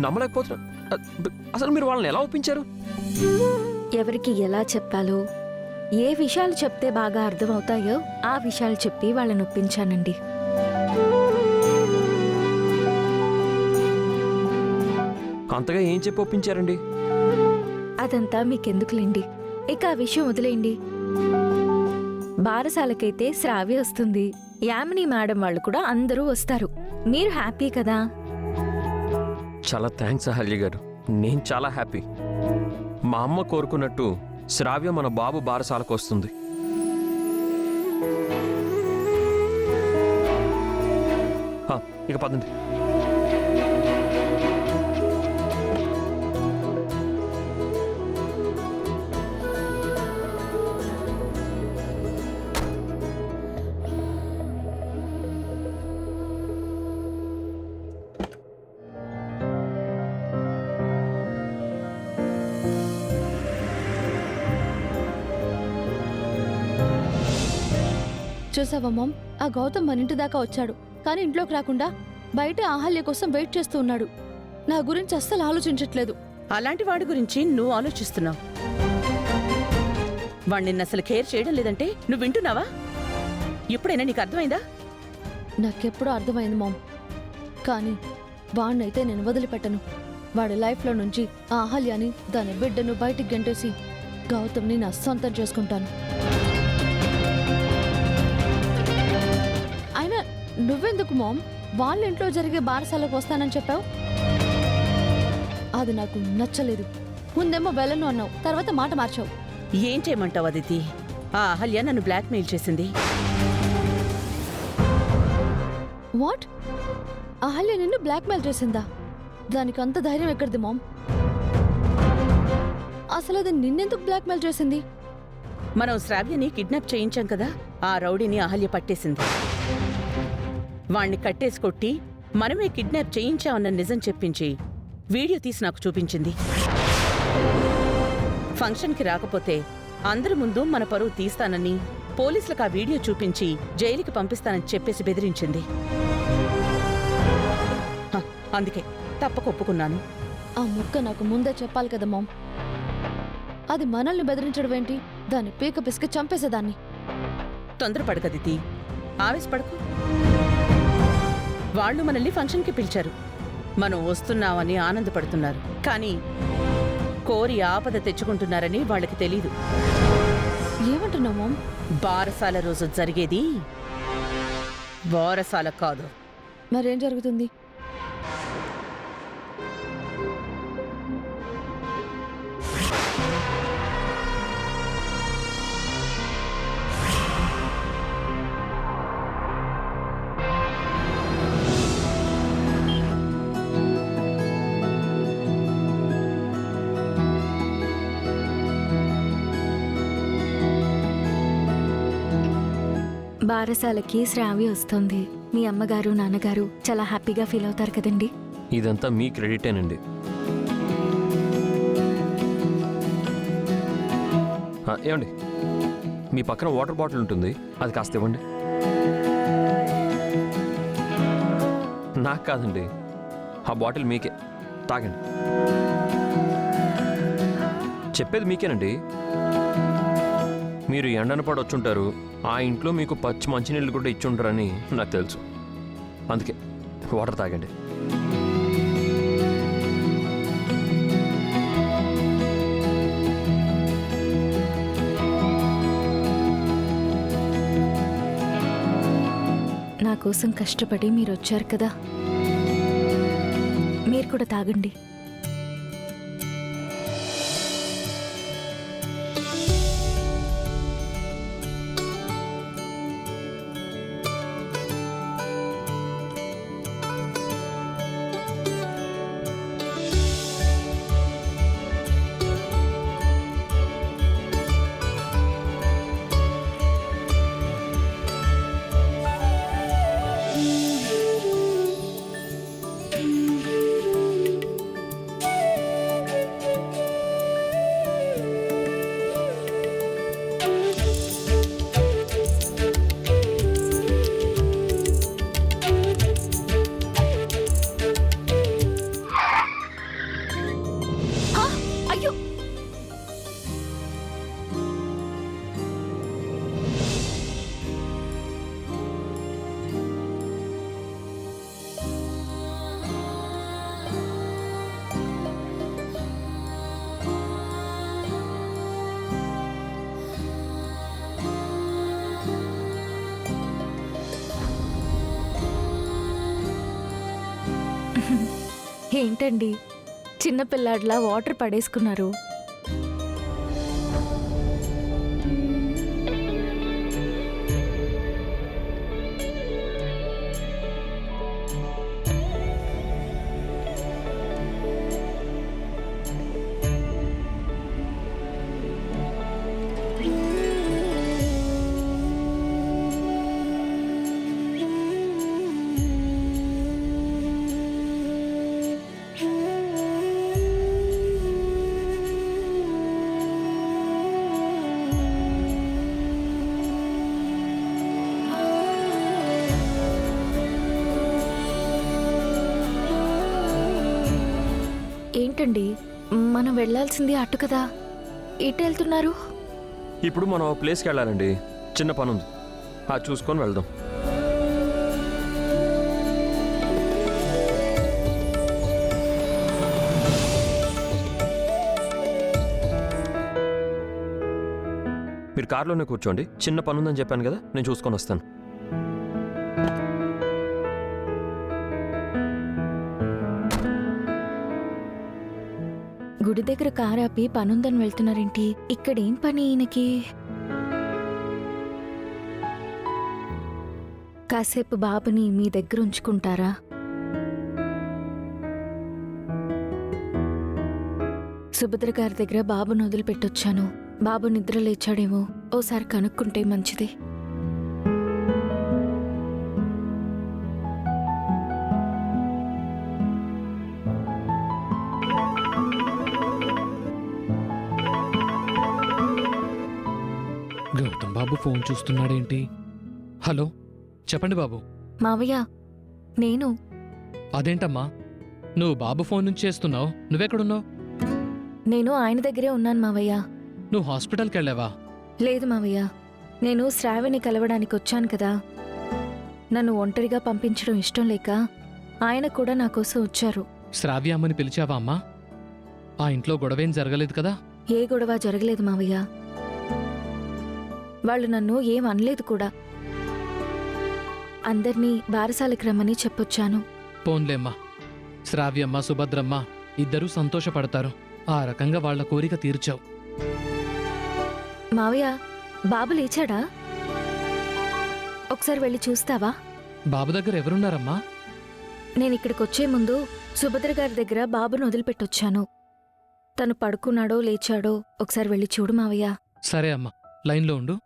నమ్మలేకపోతున్నా. అసలు మీరు వాళ్ళని ఎలా ఒప్పించారు? ఎవరికి ఎలా చెప్పాలో, ఏ విషయాలు చెప్తే బాగా అర్థమవుతాయో ఆ విషయాలు చెప్పి వాళ్ళని ఒప్పించానండి. అంతగా ఏం చెప్పి ఒప్పించారండి? అదంతా మీకెందుకులేండి, ఇక ఆ విషయం వదిలేయండి. బారసాలకైతే శ్రావ్య వస్తుంది, యామిని మేడం వాళ్ళు కూడా అందరూ వస్తారు. మీరు హ్యాపీ కదా? చాలా థ్యాంక్స్ అహల్య గారు, నేను చాలా హ్యాపీ. మా అమ్మ కోరుకున్నట్టు శ్రావ్య మన బాబు బారసాలకు వస్తుంది. ఇక పదండి. చూసావా మామ్, ఆ గౌతమ్ మన ఇంటి దాకా వచ్చాడు, కానీ ఇంట్లోకి రాకుండా బయట అహల్య కోసం వెయిట్ చేస్తూ ఉన్నాడు. నా గురించి అస్సలు ఆలోచించట్లేదు. అలాంటి వాడి గురించి నువ్వు ఆలోచిస్తున్నావు. వాడు నిన్ను అసలు కేర్ చేయడం లేదంటే నువ్వు వింటున్నావా? ఇప్పుడైనా నీకు అర్థమైందా? నాకెప్పుడూ అర్థమైంది మామ్, కానీ వాణ్ణైతే నేను వదిలిపెట్టను. వాడి లైఫ్లో నుంచి ఆ అహల్యని, దాని బిడ్డను బయటికి గెంటేసి గౌతమ్ని నా సొంతం చేసుకుంటాను. అయినా నువ్వెందుకు మామ్ వాళ్ళ ఇంట్లో జరిగే బారసాలకు వస్తానని చెప్పావు? అది నాకు నచ్చలేదు. ముందేమో వెళ్ళను అన్నావు, తర్వాత మాట మార్చావు. ఏం చేయమంటావు అదితి? ఆ అహల్య నన్ను బ్లాక్మెయిల్ చేసింది. వాట్? అహల్య నిన్ను బ్లాక్మెయిల్ చేసిందా? దానికి అంత ధైర్యం ఎక్కడిది మామ్? అసలు అది నిన్నెందుకు బ్లాక్మెయిల్ చేసింది? మనం శ్రావ్యని కిడ్నాప్ చేయించాం కదా, ఆ రౌడీని అహల్య పట్టేసింది. వాణ్ణి కట్టేసి కొట్టి మనమే కిడ్నాప్ చేయించామన్న నిజం చెప్పించి వీడియో తీసి నాకు చూపించింది. ఫంక్షన్కి రాకపోతే అందరి ముందు మన పరువు తీస్తానని, పోలీసులకు ఆ వీడియో చూపించి జైలుకి పంపిస్తానని చెప్పేసి బెదిరించింది. అందుకే తప్పకొప్పుకున్నాను. ఆ ముక్క నాకు ముందే చెప్పాలి కదా మామ్. అది మనల్ని బెదిరించడం ఏంటి? దాన్ని పీక పిసికి చంపేసేదాన్ని. తొందరపడకదితి, ఆవేశపడకు. వాళ్ళు మనల్ని ఫంక్షన్కి పిలిచారు, మనం వస్తున్నామని ఆనందపడుతున్నారు. కానీ కోరి ఆపద తెచ్చుకుంటున్నారని వాళ్ళకి తెలీదు. ఏమంటున్నావు మామ్? బారసాల రోజు జరిగేది బారసాల కాదు. మరేం జరుగుతుంది? బారసాలకి శ్రావ్య వస్తుంది. మీ అమ్మగారు నాన్నగారు చాలా హ్యాపీగా ఫీల్ అవుతారు కదండి. ఇదంతా మీ క్రెడిటేనండి. ఏమండి, మీ పక్కన వాటర్ బాటిల్ ఉంటుంది, అది కాస్త ఇవ్వండి. నాకు కాదండి, ఆ బాటిల్ మీకే, తాగండి. చెప్పేది మీకేనండి. మీరు ఎండన పడి వచ్చుంటారు, ఆ ఇంట్లో మీకు పచ్చి మంచినీళ్ళు కూడా ఇచ్చుంటారని నాకు తెలుసు. అందుకే వాటర్ తాగండి. నా కోసం కష్టపడి మీరు వచ్చారు కదా, మీరు కూడా తాగండి. ఏంటండి చిన్నపిల్లాడిలా వాటర్ పడేసుకున్నారు? ఏంటండి మనం వెళ్ళాల్సింది అటు కదా, ఇటు వెళ్తున్నారు? ఇప్పుడు మనం ఓ ప్లేస్కి వెళ్ళాలండి. చిన్న పని ఉంది, అది చూసుకొని వెళ్దాం. మీరు కార్లోనే కూర్చోండి. చిన్న పని ఉందని చెప్పాను కదా, నేను చూసుకొని వస్తాను. గుడి దగ్గర కారు ఆపి పనుందని వెళ్తున్నారేంటి? ఇక్కడేం పని ఈయనకి? కాసేపు బాబుని మీ దగ్గర ఉంచుకుంటారా? సుభద్ర గారి దగ్గర బాబుని వదిలిపెట్టొచ్చాను. బాబు నిద్ర లేచాడేమో, ఓసారి కనుక్కుంటే మంచిది. గౌతమ్ బాబు ఫోన్ చూస్తున్నాడేంటి? హలో, చెప్పండి బాబు. మావయ్య, నేను అదేంటమ్మా, నువ్వు బాబు ఫోన్ నుంచి చేస్తున్నావు? నువ్వెక్కడున్నావు? నేను ఆయన దగ్గరే ఉన్నాను మావయ్య. నువ్వు హాస్పిటల్కి వెళ్ళావా? లేదు మావయ్య, నేను శ్రావణి కలవడానికి వచ్చాను కదా. నన్ను ఒంటరిగా పంపించడం ఇష్టం లేక ఆయన కూడా నా కోసం వచ్చారు. శ్రావ్య అమ్మని పిలిచావా అమ్మా? ఆ ఇంట్లో గొడవేం జరగలేదు కదా? ఏ గొడవ జరగలేదు మావయ్య. వాళ్ళు నన్ను ఏం అనలేదు కూడా. అందర్నీ బారసాలకి రమ్మని చెప్పొచ్చాను. పోన్లేమ్మా, శ్రావ్యమ్మ సుభద్రమ్మ ఇద్దరూ సంతోషపడతారు. ఆ రకంగా వాళ్ల కోరిక తీర్చావు. మావయ్య, బాబు లేచాడా? ఒకసారి వెళ్ళి చూస్తావా? బాబు దగ్గర ఎవరున్నారమ్మా? నేను ఇక్కడికొచ్చే ముందు సుభద్ర గారి దగ్గర బాబును వదిలిపెట్టొచ్చాను. తను పడుకున్నాడో లేచాడో ఒకసారి వెళ్ళి చూడు మావయ్య. సరే అమ్మా, లైన్లో ఉండు.